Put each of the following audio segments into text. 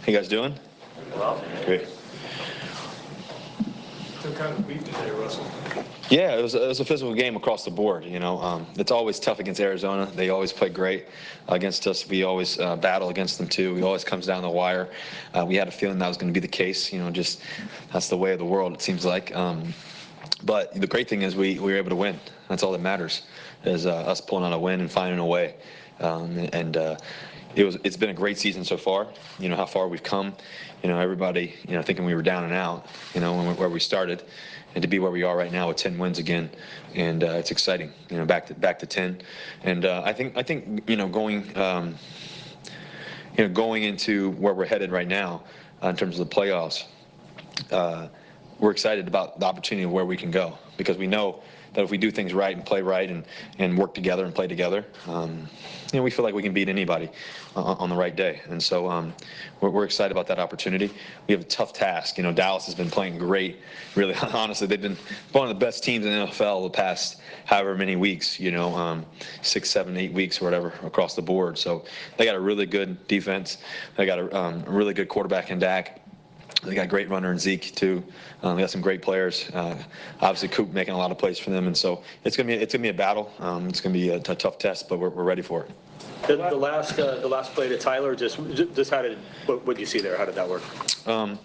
How you guys doing? Well, Great. What kind of week today, Russell? Yeah, it was a physical game across the board. It's always tough against Arizona. They always play great against us. We always battle against them too. We always comes down the wire. We had a feeling that was going to be the case. Just that's the way of the world. It seems like. But the great thing is we were able to win. That's all that matters. Is us pulling out a win and finding a way. It's been a great season so far. How far we've come. Everybody thinking we were down and out. Where we started, and to be where we are right now with 10 wins again, and it's exciting. Back to 10, and I think going into where we're headed right now in terms of the playoffs, we're excited about the opportunity of where we can go, because we know that if we do things right and play right and work together and play together, we feel like we can beat anybody on the right day. And so we're excited about that opportunity. We have a tough task. Dallas has been playing great. Really, honestly, they've been one of the best teams in the NFL the past however many weeks, 6, 7, 8 weeks or whatever across the board. So they got a really good defense. They got a really good quarterback in Dak. They got a great runner in Zeke too. They got some great players. Obviously, Coop making a lot of plays for them, and so it's gonna be a battle. It's gonna be a tough test, but we're ready for it. The last play to Tyler, just what did you see there? How did that work? We'll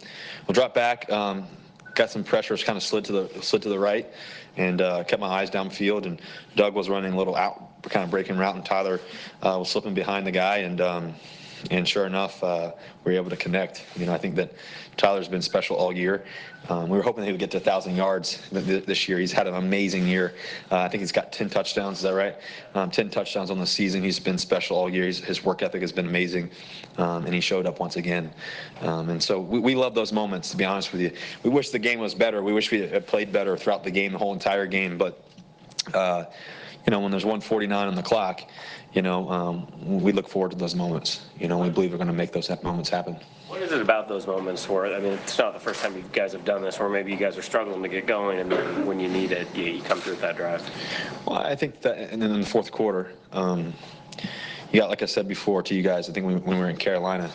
drop back. Got some pressures, kind of slid to the right, and kept my eyes downfield. And Doug was running a little out, kind of breaking route, and Tyler was slipping behind the guy, and sure enough, we were able to connect. I think that Tyler's been special all year. We were hoping he would get to 1,000 yards this year. He's had an amazing year. I think he's got 10 touchdowns. Is that right? 10 touchdowns on the season. He's been special all year. His work ethic has been amazing, and he showed up once again. And so we love those moments, to be honest with you. We wish the game was better. We wish we had played better throughout the game, the whole entire game. But when there's 1:49 on the clock, we look forward to those moments. We believe we're going to make those moments happen. What is it about those moments where, it's not the first time you guys have done this, where maybe you guys are struggling to get going, and then when you need it, you come through with that drive? Well, I think that, and then in the fourth quarter, you got, like I said before to you guys, I think when we were in Carolina,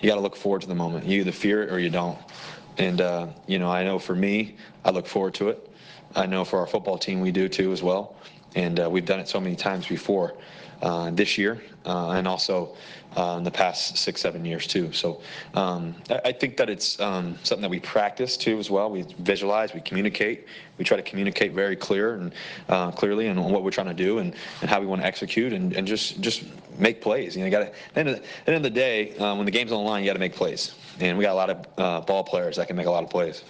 you got to look forward to the moment. You either fear it or you don't. And, I know for me, I look forward to it. I know for our football team, we do too as well. And we've done it so many times before this year, and also in the past 6, 7 years too. So I think that it's something that we practice too as well. We visualize, we communicate. We try to communicate very clearly on what we're trying to do and how we want to execute and just make plays. You got to, at the end of the day, when the game's on the line, you got to make plays. And we got a lot of ball players that can make a lot of plays.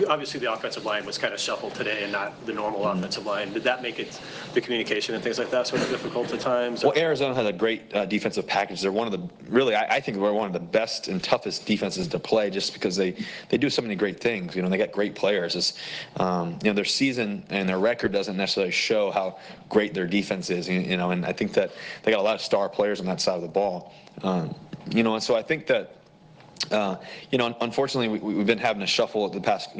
Obviously, the offensive line was kind of shuffled today and not the normal offensive line. Did that make it, the communication and things like that, sort of difficult at times? Well, Arizona has a great defensive package. They're one of the, really, I think we're one of the best and toughest defenses to play, just because they do so many great things. They got great players. Their season and their record doesn't necessarily show how great their defense is, and I think that they got a lot of star players on that side of the ball. And so I think that, unfortunately, we've been having a shuffle the past,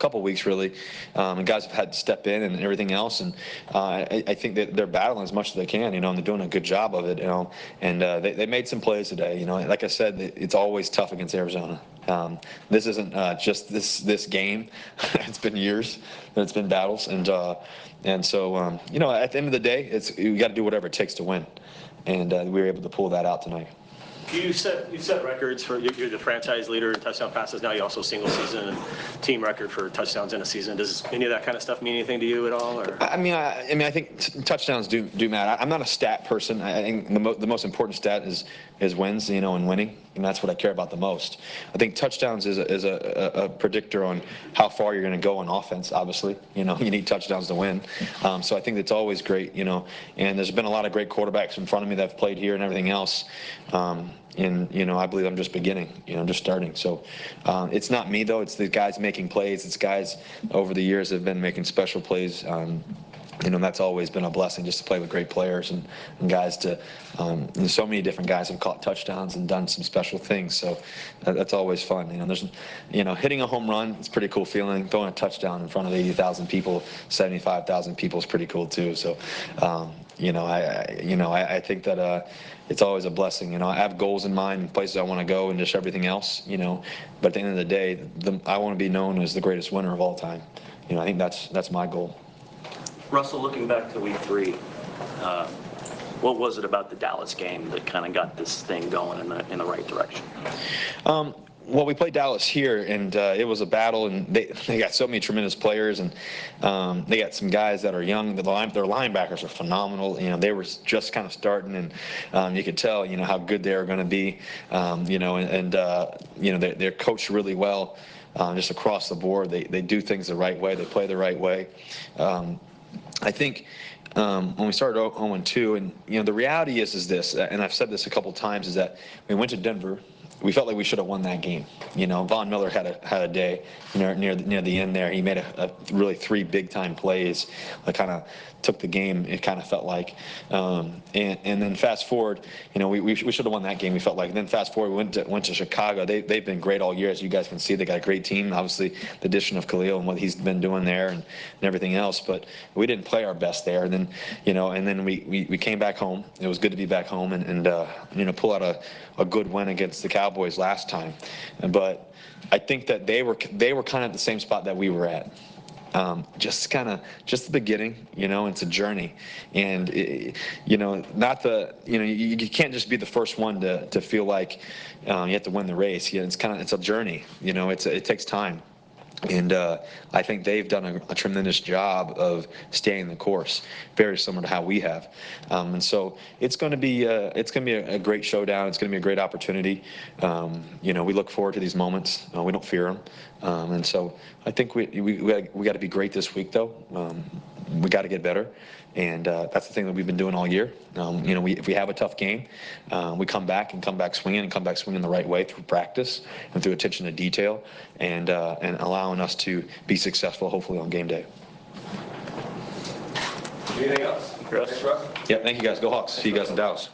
couple weeks really, and guys have had to step in and everything else. And I think that they're battling as much as they can, and they're doing a good job of it, And they made some plays today. Like I said, it's always tough against Arizona. This isn't just this game. It's been years that it's been battles, and so at the end of the day, we got to do whatever it takes to win, and we were able to pull that out tonight. You've set records for, you're the franchise leader in touchdown passes now. You also single season and team record for touchdowns in a season. Does any of that kind of stuff mean anything to you at all? Or? I think touchdowns do matter. I'm not a stat person. I think the most important stat is wins, and winning, and that's what I care about the most. I think touchdowns is a predictor on how far you're going to go on offense. Obviously, you need touchdowns to win. So I think it's always great, and there's been a lot of great quarterbacks in front of me that have played here and everything else. And I believe I'm just beginning, just starting. So it's not me though. It's the guys making plays. It's guys over the years have been making special plays. That's always been a blessing, just to play with great players and guys so many different guys have caught touchdowns and done some special things. So that's always fun. Hitting a home run, it's a pretty cool feeling. Throwing a touchdown in front of 80,000 people, 75,000 people is pretty cool too. So, I think that it's always a blessing. I have goals in mind and places I want to go and just everything else. But at the end of the day, I want to be known as the greatest winner of all time. I think that's my goal. Russell, looking back to week 3, what was it about the Dallas game that kind of got this thing going in the right direction? Well, we played Dallas here, and it was a battle, and they got so many tremendous players, and they got some guys that are young. Their linebackers are phenomenal. They were just kind of starting, and you could tell, how good they were going to be. They're coached really well, just across the board. They do things the right way. They play the right way. I think when we started 0-2, and the reality is this, and I've said this a couple times, is that we went to Denver. We felt like we should have won that game. Von Miller had a day near the end there. He made a really 3 big-time plays that kind of took the game, it kind of felt like. And then fast forward, we should have won that game, we felt like. And then fast forward, we went to Chicago. They've been great all year, as you guys can see. They got a great team. Obviously, the addition of Khalil and what he's been doing there and everything else. But we didn't play our best there. And then, we came back home. It was good to be back home and pull out a good win against the Cowboys last time. But I think that they were kind of at the same spot that we were at. Just the beginning, it's a journey, and you can't just be the first one to feel like you have to win the race. It's a journey. It takes time. And I think they've done a tremendous job of staying the course, very similar to how we have. And so it's going to be a great showdown. It's going to be a great opportunity. We look forward to these moments. We don't fear them. And so I think we got to be great this week, though. We got to get better. And that's the thing that we've been doing all year. If we have a tough game, we come back swinging the right way through practice and through attention to detail, and allowing us to be successful, hopefully, on game day. Anything else? Chris? Yeah, thank you guys. Go Hawks. See you guys in Dallas.